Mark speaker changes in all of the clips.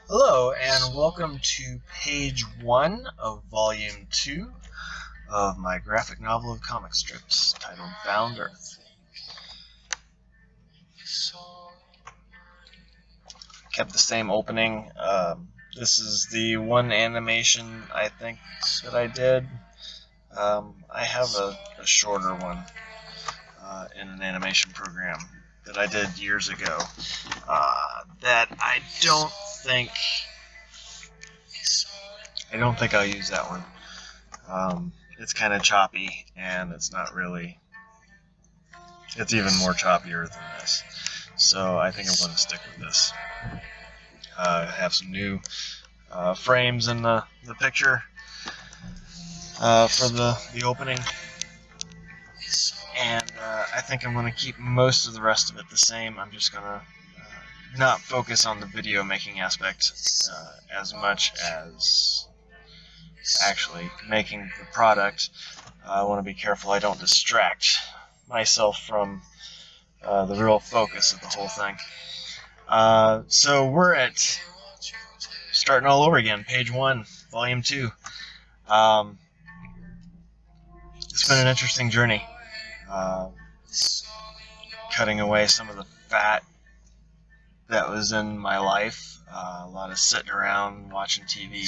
Speaker 1: Hello, and welcome to page 1 of volume 2 of my graphic novel of comic strips titled Bound Earth. Kept the same opening. This is the one animation I think that I did. I have a shorter one in an animation program that I did years ago that I don't think I'll use that one. It's kind of choppy, and it's not really. It's even more choppier than this, so I think I'm going to stick with this. I have some new frames in the picture for the opening, and I think I'm going to keep most of the rest of it the same. I'm just going to not focus on the video making aspect as much as actually making the product. I want to be careful I don't distract myself from the real focus of the whole thing. So we're at starting all over again, page 1, volume 2. It's been an interesting journey. Cutting away some of the fat that was in my life. A lot of sitting around watching TV.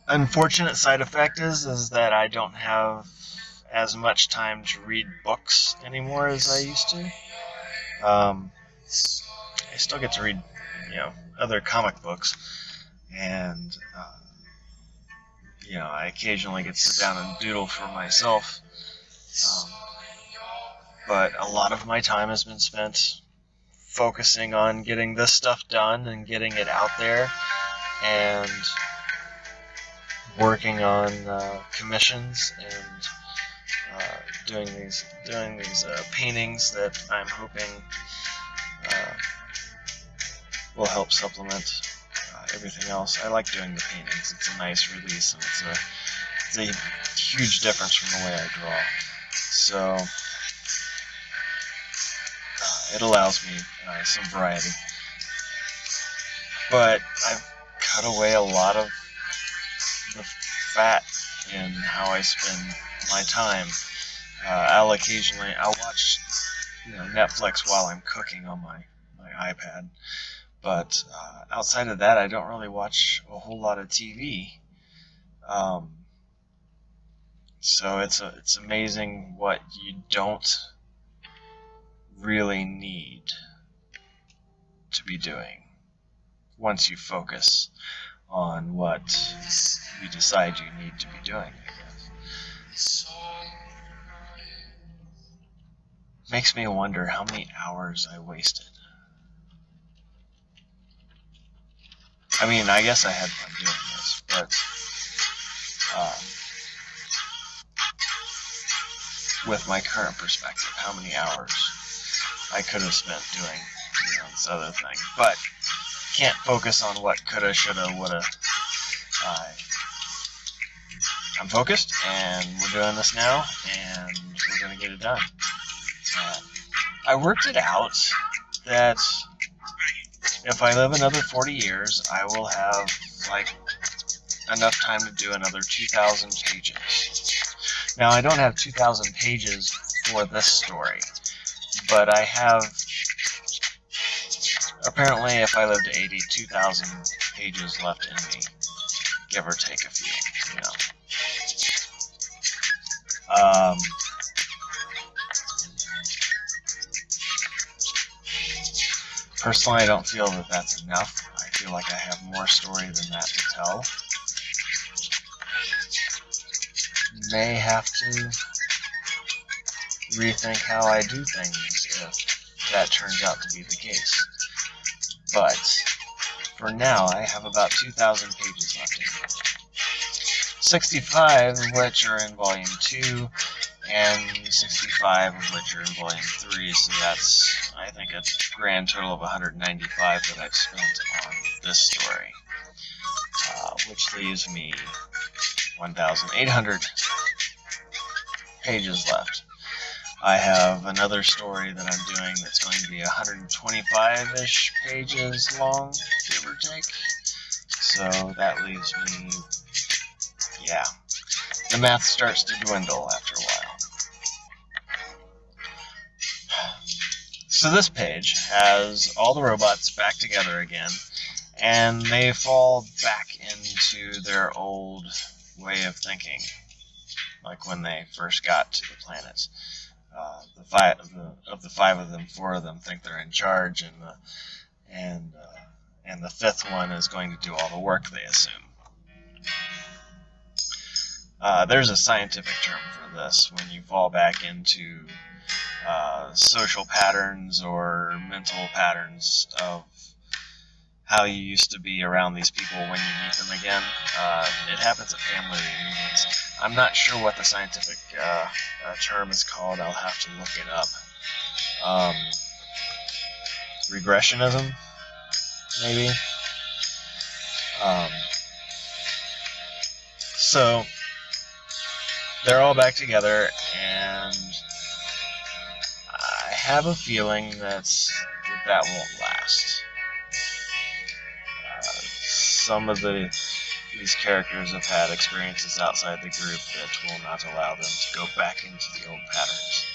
Speaker 1: Unfortunate side effect is that I don't have as much time to read books anymore as I used to. I still get to read, other comic books, and I occasionally get to sit down and doodle for myself. But a lot of my time has been spent focusing on getting this stuff done and getting it out there, and working on commissions and doing these paintings that I'm hoping will help supplement everything else. I like doing the paintings. It's a nice release, and it's a huge difference from the way I draw. So it allows me some variety. But I've cut away a lot of the fat in how I spend my time. I'll watch Netflix while I'm cooking on my iPad, but outside of that, I don't really watch a whole lot of TV. So it's amazing what you don't really need to be doing once you focus on what you decide you need to be doing, I guess. Makes me wonder how many hours I wasted. I mean, I guess I had fun doing this, but with my current perspective, how many hours I could have spent doing this other thing. But can't focus on what coulda, shoulda, woulda. I'm focused, and we're doing this now, and we're going to get it done. I worked it out that if I live another 40 years, I will have enough time to do another 2,000 pages. Now, I don't have 2,000 pages for this story, but I have, apparently, if I live to 80, 2,000 pages left in me, give or take a few, Personally, I don't feel that that's enough. I feel like I have more story than that to tell. May have to rethink how I do things if that turns out to be the case. But for now, I have about 2,000 pages left in me. 65 of which are in Volume 2, and 65 of which are in Volume 3, so that's, I think, a grand total of 195 that I've spent on this story, which leaves me 1,800 pages left. I have another story that I'm doing that's going to be 125-ish pages long, give or take. So that leaves me, yeah, the math starts to dwindle after a while. So this page has all the robots back together again, and they fall back into their old way of thinking, like when they first got to the planet. Of the five of them, four of them think they're in charge, and the fifth one is going to do all the work, they assume. There's a scientific term for this when you fall back into social patterns or mental patterns of how you used to be around these people when you meet them again. It happens at family reunions. I'm not sure what the scientific term is called. I'll have to look it up. Regressionism, maybe? So they're all back together, and I have a feeling that won't last. Some of these characters have had experiences outside the group that will not allow them to go back into the old patterns.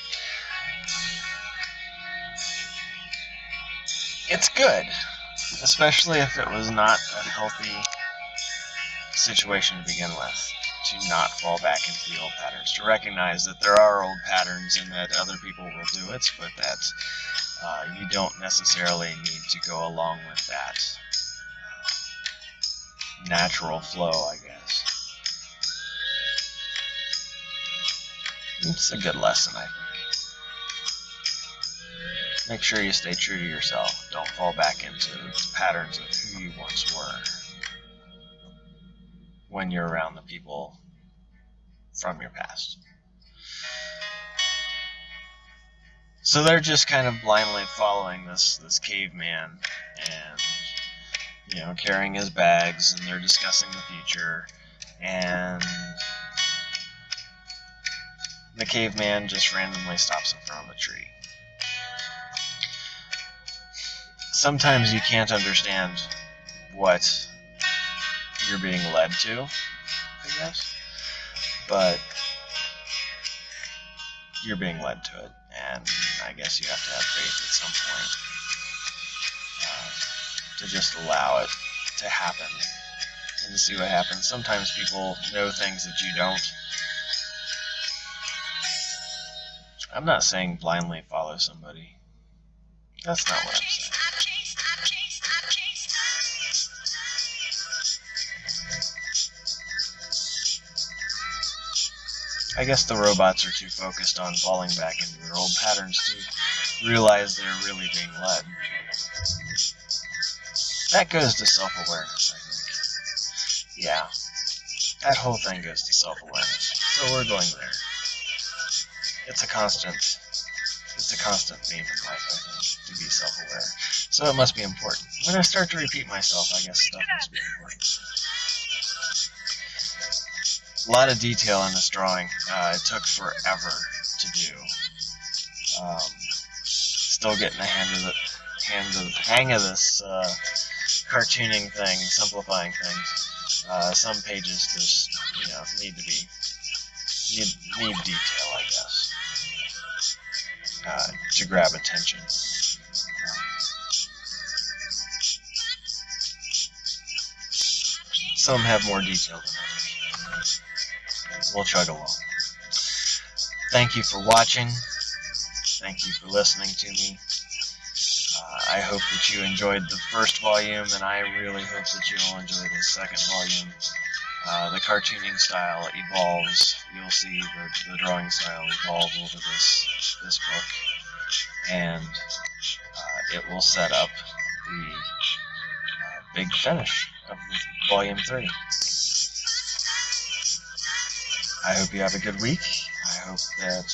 Speaker 1: It's good, especially if it was not a healthy situation to begin with, to not fall back into the old patterns, to recognize that there are old patterns and that other people will do it, but that you don't necessarily need to go along with that natural flow, I guess. It's a good lesson, I think. Make sure you stay true to yourself. Don't fall back into the patterns of who you once were when you're around the people from your past. So they're just kind of blindly following this caveman and, carrying his bags, and they're discussing the future, and the caveman just randomly stops in front of a tree. Sometimes you can't understand what you're being led to, I guess, but you're being led to it, and I guess you have to have faith at some point to just allow it to happen and to see what happens. Sometimes people know things that you don't. I'm not saying blindly follow somebody. That's not what I'm saying. I guess the robots are too focused on falling back into their old patterns to realize they're really being led. That goes to self-awareness, I think. Yeah, that whole thing goes to self-awareness. So we're going there. It's a constant theme in life, I think, to be self-aware. So it must be important. When I start to repeat myself, I guess stuff must be important. A lot of detail in this drawing. It took forever to do. Still getting the hang of this cartooning thing, simplifying things. Some pages just need detail, I guess, to grab attention. Some have more detail than others. We'll chug along. Thank you for watching. Thank you for listening to me. I hope that you enjoyed the first volume, and I really hope that you'll enjoy the second volume. The cartooning style evolves. You'll see the drawing style evolve over this book, and it will set up the big finish of volume 3. I hope you have a good week. I hope that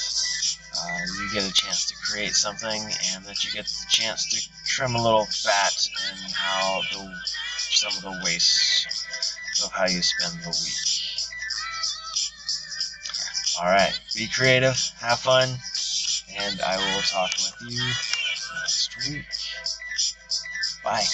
Speaker 1: you get a chance to create something, and that you get the chance to trim a little fat in some of the wastes of how you spend the week. Alright, be creative, have fun, and I will talk with you next week. Bye.